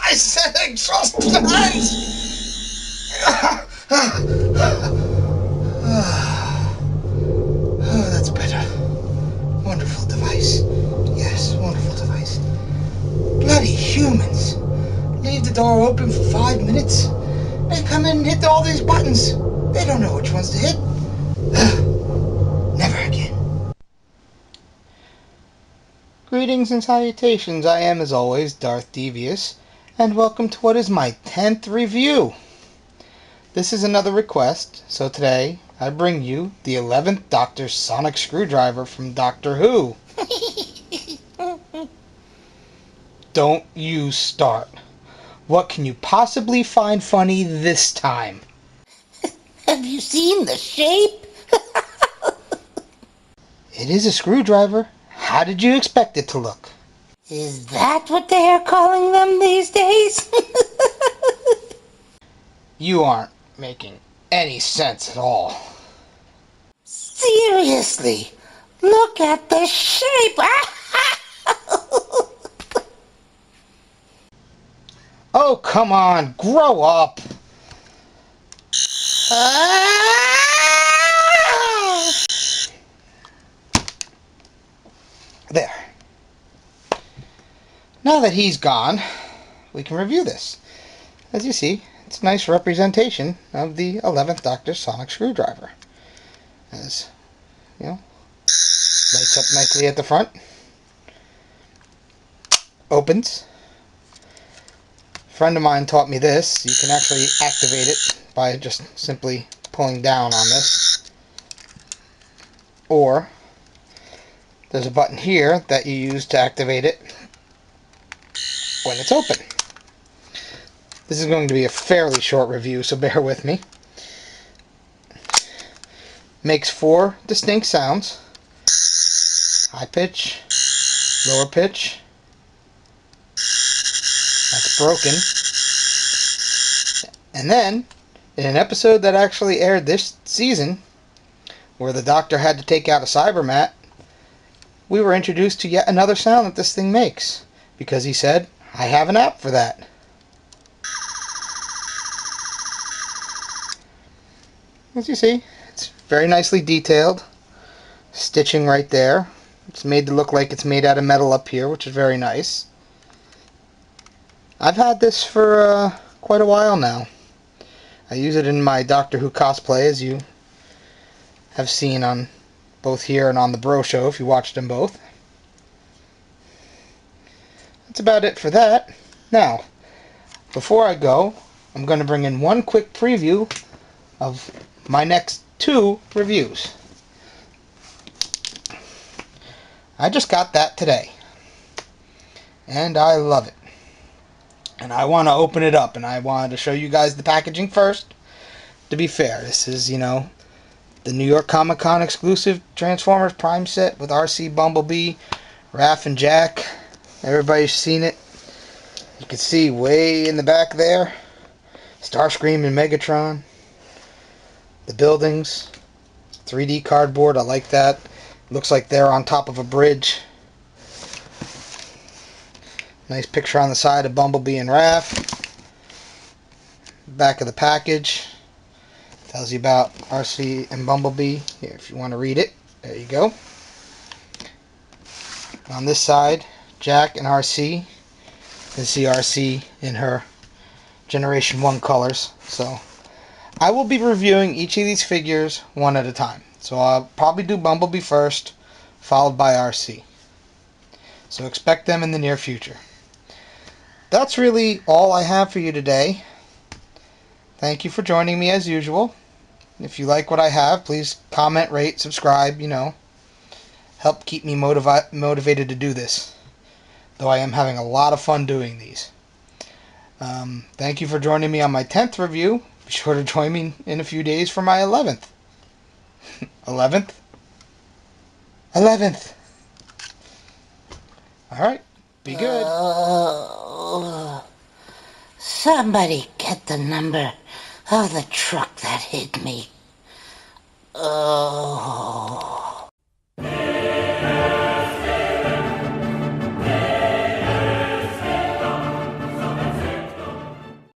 I said exhaust fans! Oh, that's better. Wonderful device. Yes, wonderful device. Bloody humans. Leave the door open for 5 minutes. They come in and hit all these buttons. They don't know which ones to hit. Never again. Greetings and salutations. I am, as always, Darth Devious, and welcome to what is my 10th review. This is another request, so today I bring you the 11th Doctor Sonic Screwdriver from Doctor Who. Don't you start. What can you possibly find funny this time? Have you seen the shape? It is a screwdriver. How did you expect it to look? Is that what they are calling them these days? You aren't making any sense at all. Seriously, look at the shape. Oh, come on, grow up. There. Now that he's gone, we can review this. As you see, it's a nice representation of the 11th Doctor Sonic Screwdriver. As, you know, lights up nicely at the front. Opens. A friend of mine taught me this. You can actually activate it by just simply pulling down on this. Or there's a button here that you use to activate it when it's open. This is going to be a fairly short review, so bear with me. Makes 4 distinct sounds. High pitch, lower pitch. That's broken. And then, in an episode that actually aired this season, where the Doctor had to take out a Cybermat, we were introduced to yet another sound that this thing makes, because he said, I have an app for that. As you see, it's very nicely detailed. Stitching right there. It's made to look like it's made out of metal up here, which is very nice. I've had this for quite a while now. I use it in my Doctor Who cosplay, as you have seen on both here and on the Breaux Show, if you watched them both. That's about it for that. Now, before I go, I'm going to bring in one quick preview of my next 2 reviews. I just got that today, and I love it. And I want to open it up, and I wanted to show you guys the packaging first. To be fair, this is, you know, the New York Comic Con exclusive Transformers Prime set with RC, Bumblebee, Raph, and Jack. Everybody's seen it. You can see way in the back there, Starscream and Megatron. The buildings, 3D cardboard, I like that. Looks like they're on top of a bridge. Nice picture on the side of Bumblebee and Raph. Back of the package tells you about RC and Bumblebee. Here, if you want to read it, there you go. On this side, Jack and RC. You can see RC in her Generation 1 colors. So I will be reviewing each of these figures one at a time. So I'll probably do Bumblebee first, followed by RC. So expect them in the near future. That's really all I have for you today. Thank you for joining me as usual. If you like what I have, please comment, rate, subscribe, you know. Help keep me motivated to do this. Though I am having a lot of fun doing these. Thank you for joining me on my 10th review. Be sure to join me in a few days for my 11th. 11th? 11th. Alright, be good. Somebody get the number of the truck that hit me. Oh.